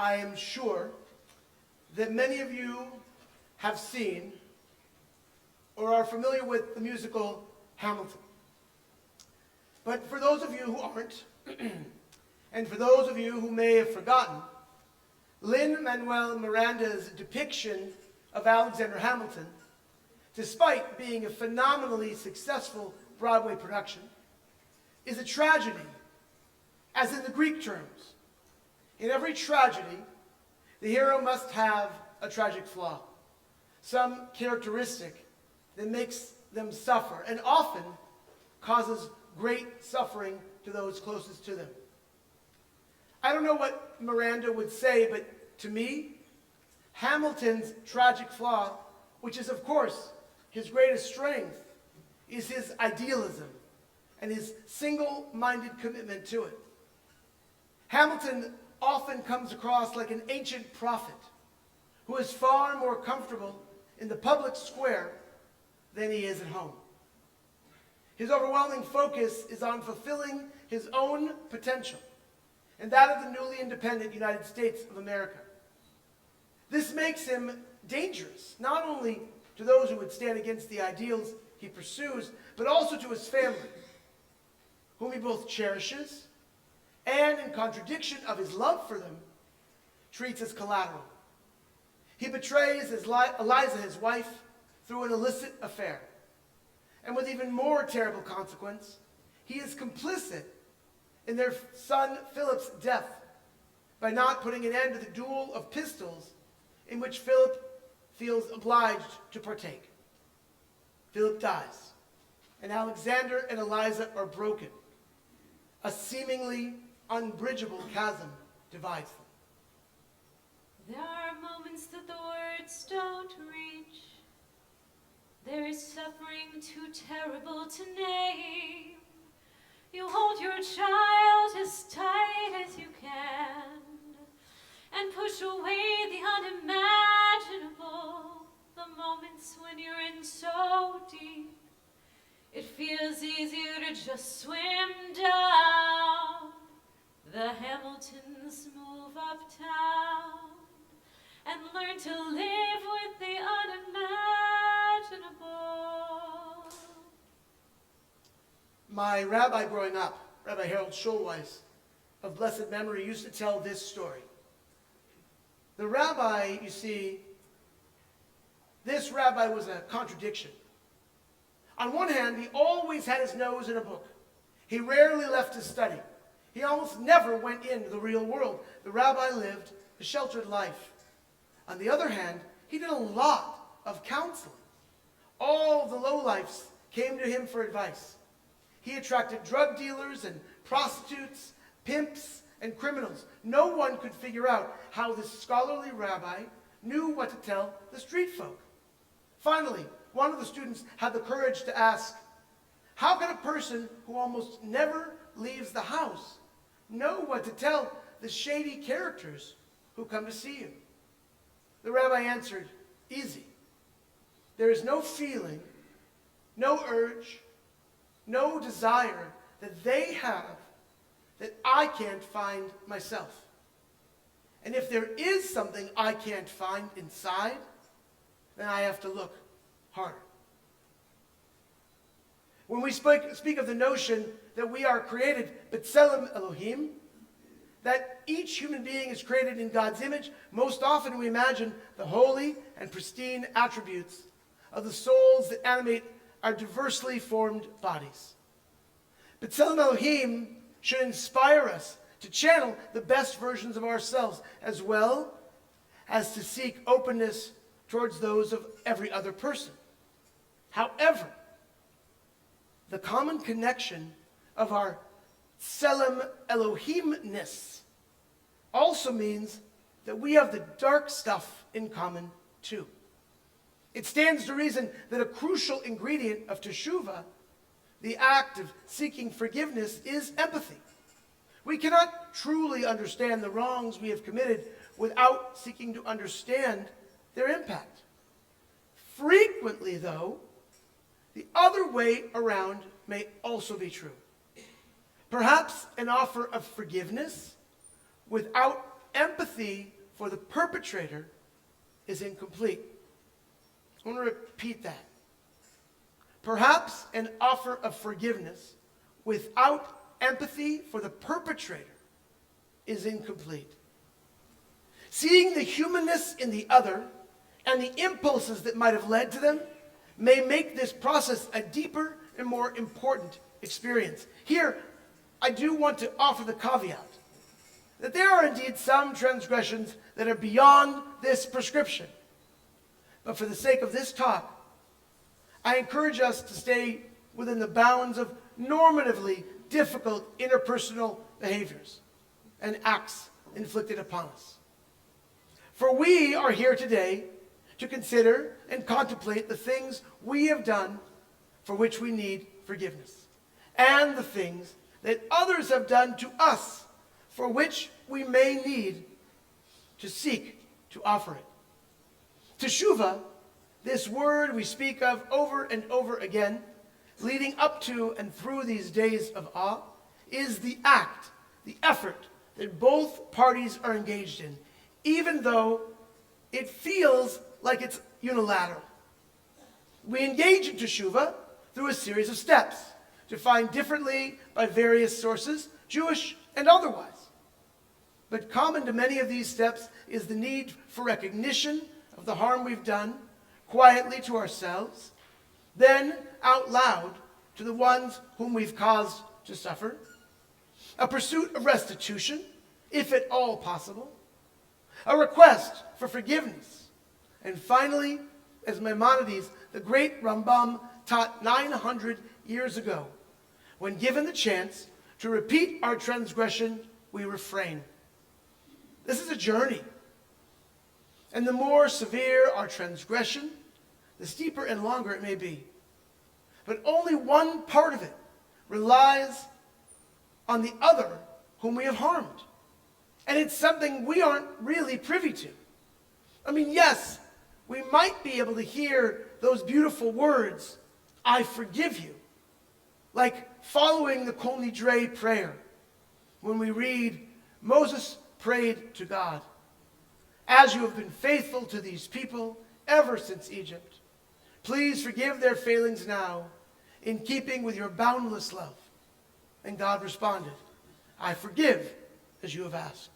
I am sure that many of you have seen or are familiar with the musical Hamilton. But for those of you who aren't, and for those of you who may have forgotten, Lin-Manuel Miranda's depiction of Alexander Hamilton, despite being a phenomenally successful Broadway production, is a tragedy, as in the Greek terms. In every tragedy, the hero must have a tragic flaw, some characteristic that makes them suffer, and often causes great suffering to those closest to them. I don't know what Miranda would say, but to me, Hamilton's tragic flaw, which is of course his greatest strength, is his idealism and his single-minded commitment to it. Hamilton often comes across like an ancient prophet who is far more comfortable in the public square than he is at home. His overwhelming focus is on fulfilling his own potential and that of the newly independent United States of America. This makes him dangerous, not only to those who would stand against the ideals he pursues, but also to his family, whom he both cherishes and, in contradiction of his love for them, treats as collateral. He betrays Eliza, his wife, through an illicit affair. And with even more terrible consequence, he is complicit in their son Philip's death by not putting an end to the duel of pistols in which Philip feels obliged to partake. Philip dies, and Alexander and Eliza are broken. A seemingly unbridgeable chasm divides them. There are moments that the words don't reach. There is suffering too terrible to name. You hold your child as tight as you can and push away the unimaginable, the moments when you're in so deep. It feels easier to just swim down. The Hamiltons move uptown and learn to live with the unimaginable. My rabbi growing up, Rabbi Harold Schulweis, of blessed memory, used to tell this story. The rabbi, you see, this rabbi was a contradiction. On one hand, he always had his nose in a book. He rarely left his study. He almost never went into the real world. The rabbi lived a sheltered life. On the other hand, he did a lot of counseling. All the lowlifes came to him for advice. He attracted drug dealers and prostitutes, pimps, and criminals. No one could figure out how this scholarly rabbi knew what to tell the street folk. Finally, one of the students had the courage to ask, how can a person who almost never leaves the house know what to tell the shady characters who come to see you? The rabbi answered, easy. There is no feeling, no urge, no desire that they have that I can't find myself. And if there is something I can't find inside, then I have to look harder. When we speak of the notion that we are created B'Tselem Elohim, that each human being is created in God's image, most often we imagine the holy and pristine attributes of the souls that animate our diversely formed bodies. B'Tselem Elohim should inspire us to channel the best versions of ourselves, as well as to seek openness towards those of every other person. However, the common connection of our Tselem Elohimness also means that we have the dark stuff in common too. It stands to reason that a crucial ingredient of teshuvah, the act of seeking forgiveness, is empathy. We cannot truly understand the wrongs we have committed without seeking to understand their impact. Frequently, though, the other way around may also be true. Perhaps an offer of forgiveness without empathy for the perpetrator is incomplete. I want to repeat that. Perhaps an offer of forgiveness without empathy for the perpetrator is incomplete. Seeing the humanness in the other and the impulses that might have led to them may make this process a deeper and more important experience. Here, I do want to offer the caveat that there are indeed some transgressions that are beyond this prescription. But for the sake of this talk, I encourage us to stay within the bounds of normatively difficult interpersonal behaviors and acts inflicted upon us. For we are here today to consider and contemplate the things we have done for which we need forgiveness, and the things that others have done to us for which we may need to seek to offer it. Teshuvah, this word we speak of over and over again, leading up to and through these days of awe, is the act, the effort that both parties are engaged in, even though it feels like it's unilateral. We engage in teshuvah through a series of steps, defined differently by various sources, Jewish and otherwise. But common to many of these steps is the need for recognition of the harm we've done, quietly to ourselves, then out loud to the ones whom we've caused to suffer, a pursuit of restitution, if at all possible, a request for forgiveness, and finally, as Maimonides, the great Rambam, taught 900 years ago, when given the chance to repeat our transgression, we refrain. This is a journey. And the more severe our transgression, the steeper and longer it may be. But only one part of it relies on the other whom we have harmed. And it's something we aren't really privy to. I mean, yes, we might be able to hear those beautiful words, I forgive you, like following the Kol Nidre prayer when we read, Moses prayed to God, as you have been faithful to these people ever since Egypt, please forgive their failings now in keeping with your boundless love. And God responded, I forgive as you have asked.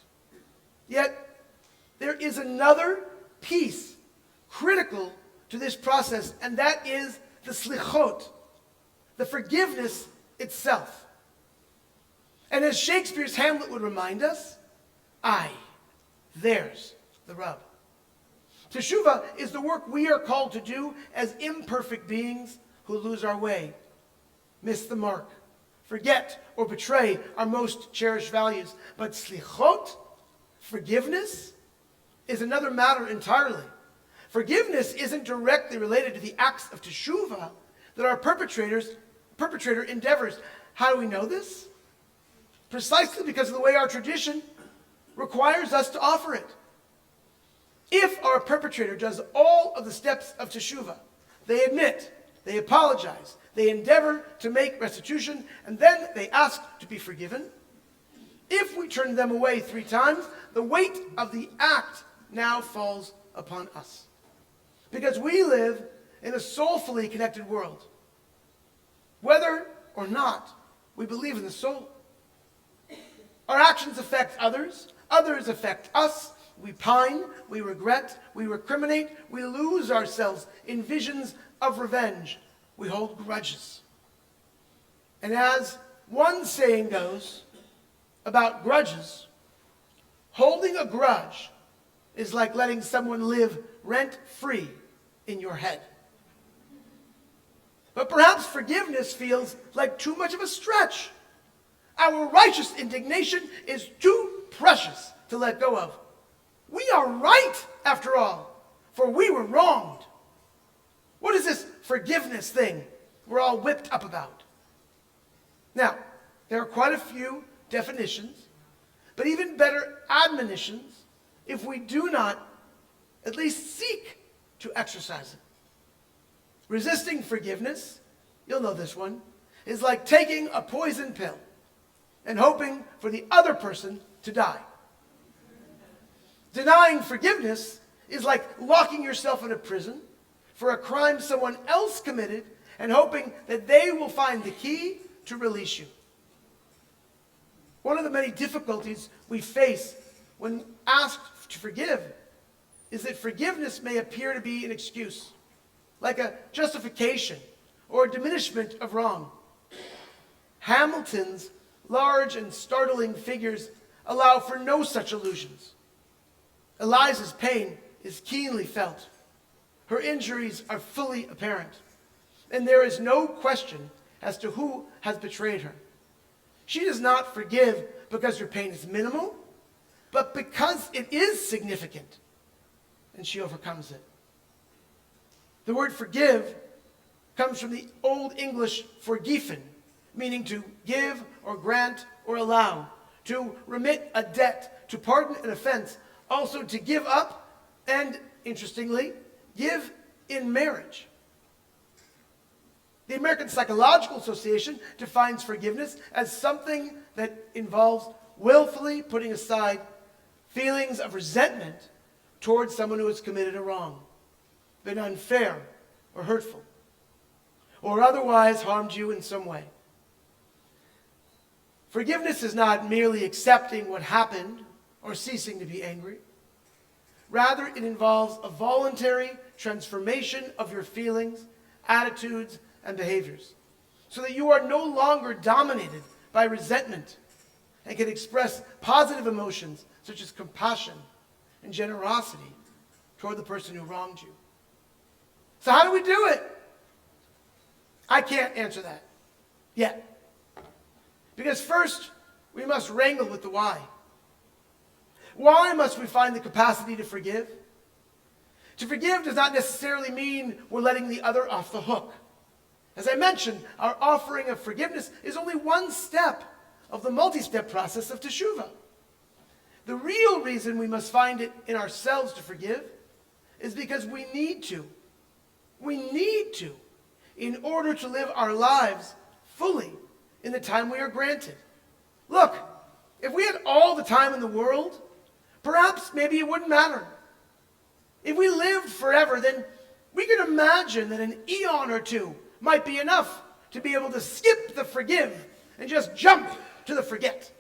Yet, there is another piece critical to this process, and that is the slichot, the forgiveness itself. And as Shakespeare's Hamlet would remind us, there's the rub. Teshuvah is the work we are called to do as imperfect beings who lose our way, miss the mark, forget or betray our most cherished values. But slichot, forgiveness, is another matter entirely. Forgiveness isn't directly related to the acts of teshuvah that our perpetrator endeavors. How do we know this? Precisely because of the way our tradition requires us to offer it. If our perpetrator does all of the steps of teshuvah, they admit, they apologize, they endeavor to make restitution, and then they ask to be forgiven. If we turn them away 3 times, the weight of the act now falls upon us. Because we live in a soulfully connected world. Whether or not we believe in the soul. Our actions affect others. Others affect us. We pine, we regret, we recriminate, we lose ourselves in visions of revenge. We hold grudges. And as one saying goes about grudges, holding a grudge is like letting someone live rent-free in your head. But perhaps forgiveness feels like too much of a stretch. Our righteous indignation is too precious to let go of. We are right, after all, for we were wronged. What is this forgiveness thing we're all whipped up about? Now, there are quite a few definitions, but even better admonitions if we do not at least seek to exercise it. Resisting forgiveness, you'll know this one, is like taking a poison pill and hoping for the other person to die. Denying forgiveness is like locking yourself in a prison for a crime someone else committed and hoping that they will find the key to release you. One of the many difficulties we face when asked to forgive is that forgiveness may appear to be an excuse, like a justification or a diminishment of wrong. Hamilton's large and startling figures allow for no such illusions. Eliza's pain is keenly felt. Her injuries are fully apparent. And there is no question as to who has betrayed her. She does not forgive because her pain is minimal, but because it is significant, and she overcomes it. The word forgive comes from the Old English vergeven, meaning to give or grant or allow, to remit a debt, to pardon an offense, also to give up, and, interestingly, give in marriage. The American Psychological Association defines forgiveness as something that involves willfully putting aside feelings of resentment towards someone who has committed a wrong, been unfair or hurtful, or otherwise harmed you in some way. Forgiveness is not merely accepting what happened or ceasing to be angry. Rather, it involves a voluntary transformation of your feelings, attitudes, and behaviors, so that you are no longer dominated by resentment and can express positive emotions such as compassion and generosity toward the person who wronged you. So how do we do it? I can't answer that yet. Because first, we must wrangle with the why. Why must we find the capacity to forgive? To forgive does not necessarily mean we're letting the other off the hook. As I mentioned, our offering of forgiveness is only one step of the multi-step process of teshuvah. The real reason we must find it in ourselves to forgive is because we need to. We need to in order to live our lives fully in the time we are granted. Look, if we had all the time in the world, perhaps maybe it wouldn't matter. If we lived forever, then we could imagine that an eon or two might be enough to be able to skip the forgive and just jump to the forget.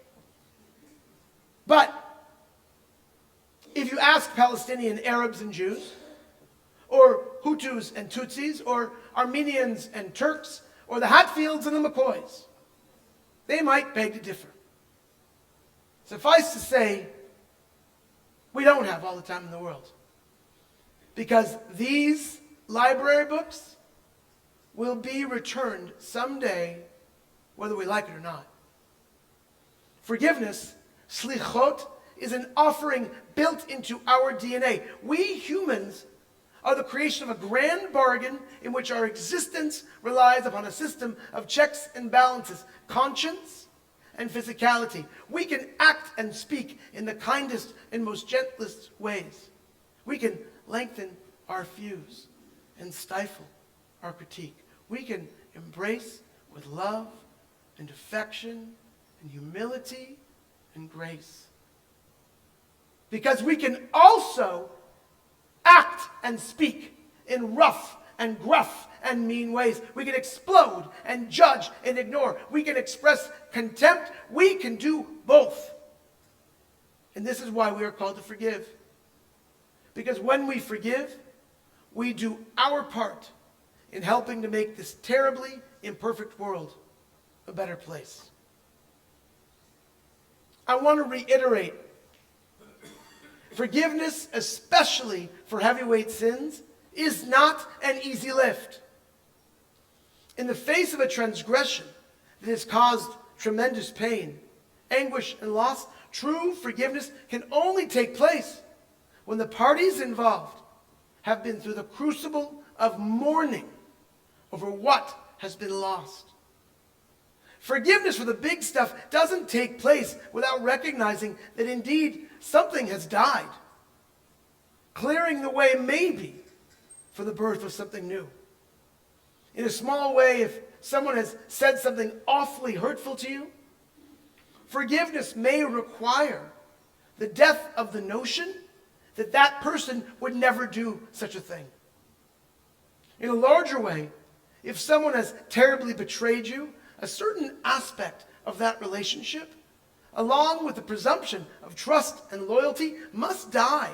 But if you ask Palestinian Arabs and Jews, or Hutus and Tutsis, or Armenians and Turks, or the Hatfields and the McCoys, they might beg to differ. Suffice to say, we don't have all the time in the world, because these library books will be returned someday, whether we like it or not. Forgiveness, slichot, is an offering built into our DNA. We humans are the creation of a grand bargain in which our existence relies upon a system of checks and balances, conscience and physicality. We can act and speak in the kindest and most gentlest ways. We can lengthen our fuse and stifle our critique. We can embrace with love and affection and humility and grace. Because we can also act and speak in rough and gruff and mean ways. We can explode and judge and ignore. We can express contempt. We can do both. And this is why we are called to forgive. Because when we forgive, we do our part in helping to make this terribly imperfect world a better place. I want to reiterate, forgiveness, especially for heavyweight sins, is not an easy lift. In the face of a transgression that has caused tremendous pain, anguish, and loss, true forgiveness can only take place when the parties involved have been through the crucible of mourning over what has been lost. Forgiveness for the big stuff doesn't take place without recognizing that indeed something has died, clearing the way maybe for the birth of something new. In a small way, if someone has said something awfully hurtful to you, forgiveness may require the death of the notion that that person would never do such a thing. In a larger way, if someone has terribly betrayed you, a certain aspect of that relationship, along with the presumption of trust and loyalty, must die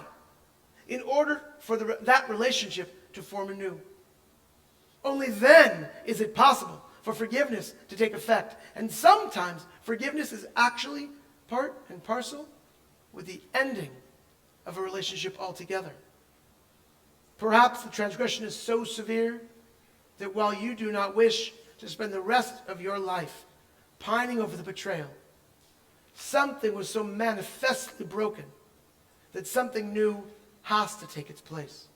in order for that relationship to form anew. Only then is it possible for forgiveness to take effect. And sometimes forgiveness is actually part and parcel with the ending of a relationship altogether. Perhaps the transgression is so severe that while you do not wish to spend the rest of your life pining over the betrayal, something was so manifestly broken that something new has to take its place.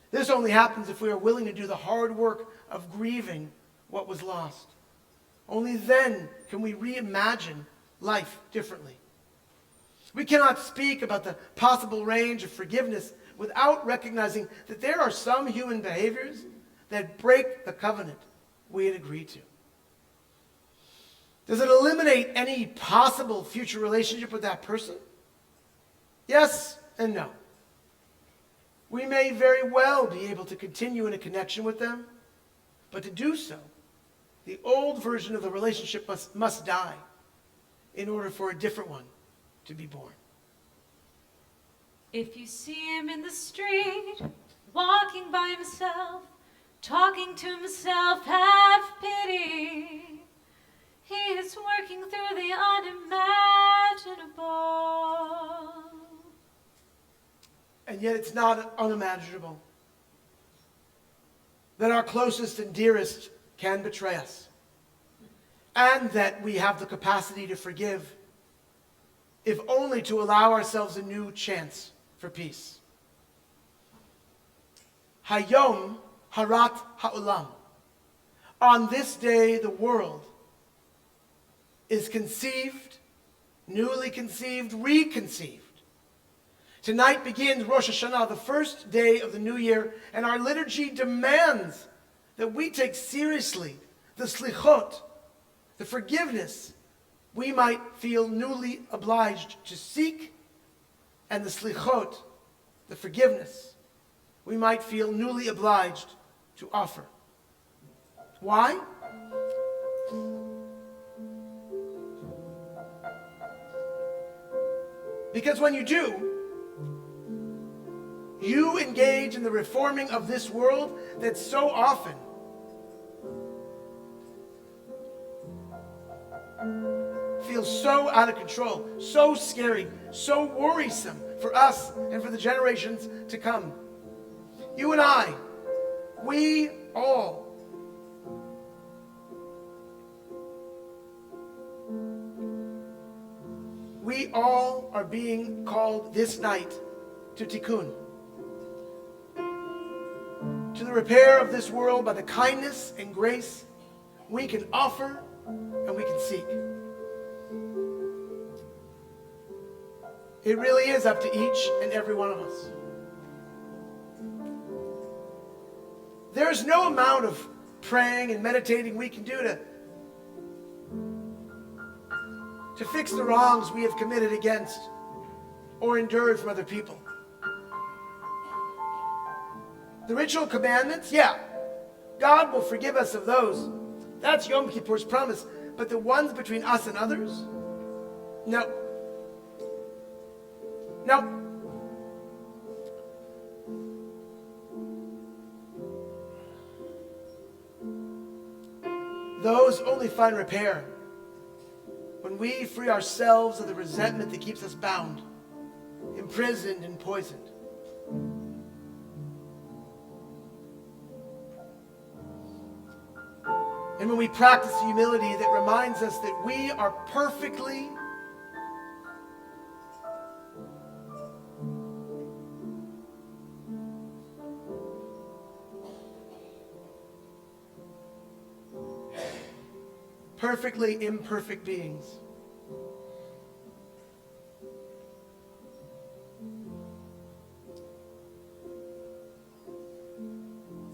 This only happens if we are willing to do the hard work of grieving what was lost. Only then can we reimagine life differently. We cannot speak about the possible range of forgiveness without recognizing that there are some human behaviors that break the covenant we had agreed to. Does it eliminate any possible future relationship with that person? Yes and no. We may very well be able to continue in a connection with them, but to do so, the old version of the relationship must die in order for a different one to be born. If you see him in the street, walking by himself, talking to himself, have pity. He is working through the unimaginable. And yet it's not unimaginable that our closest and dearest can betray us, and that we have the capacity to forgive, if only to allow ourselves a new chance for peace. Hayom Harat Ha'olam. On this day, the world is conceived, newly conceived, reconceived. Tonight begins Rosh Hashanah, the first day of the new year, and our liturgy demands that we take seriously the slichot, the forgiveness we might feel newly obliged to seek, and the slichot, the forgiveness we might feel newly obliged to offer. Why? Because when you do, you engage in the reforming of this world that so often feels so out of control, so scary, so worrisome for us and for the generations to come. You and I, we all are being called this night to tikkun, to the repair of this world by the kindness and grace we can offer and we can seek. It really is up to each and every one of us. There's no amount of praying and meditating we can do to fix the wrongs we have committed against or endured from other people. The ritual commandments, yeah, God will forgive us of those. That's Yom Kippur's promise. But the ones between us and others? No. No. Those only find repair when we free ourselves of the resentment that keeps us bound, imprisoned and poisoned. And when we practice humility that reminds us that we are perfectly imperfect beings.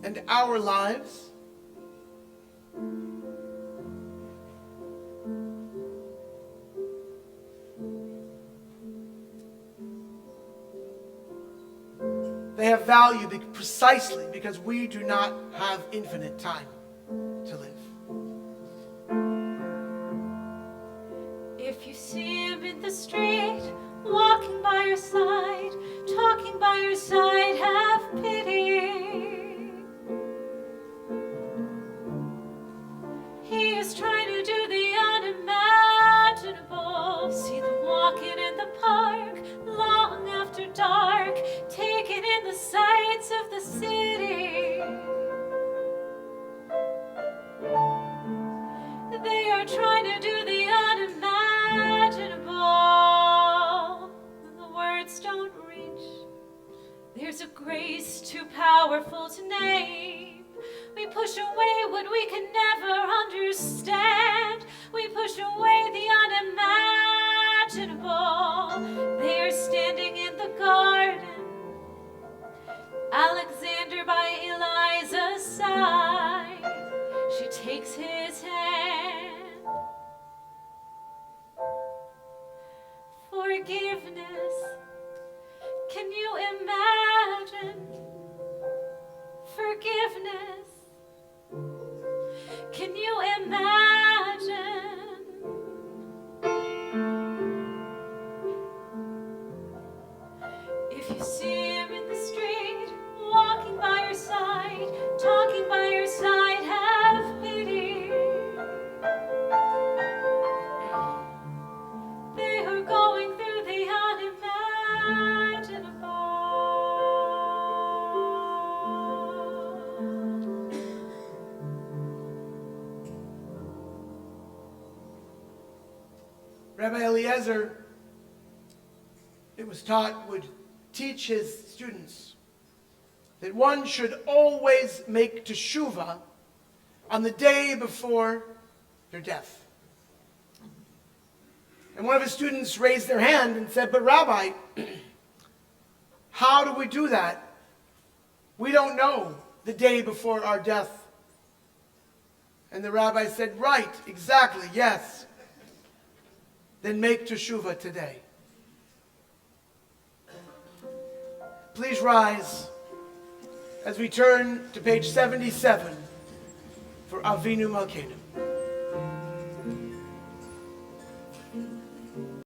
And our lives They have value precisely because we do not have infinite time to live. If you see him in the street, walking by your side, talking by your side, have pity. He is trying to do the unimaginable. See them walking in the park, long after dark, taking in the sights of the city. They are trying to do the unimaginable. The words don't reach. There's a grace too powerful to name. We push away what we can never understand. We push away the unimaginable. They are standing in the garden, Alexander by Eliza's side. She takes his hand. Forgiveness, can you imagine? Forgiveness, can you imagine? If you see him in the street, walking by your side, talking by your side, have pity. They are going through the unimaginable. Rabbi Eliezer, it was taught, would teach his students that one should always make teshuvah on the day before their death. And one of his students raised their hand and said, "But Rabbi, how do we do that? We don't know the day before our death." And the rabbi said, "Right, exactly, yes. Then make teshuvah today." Please rise as we turn to page 77 for Avinu Malkeinu.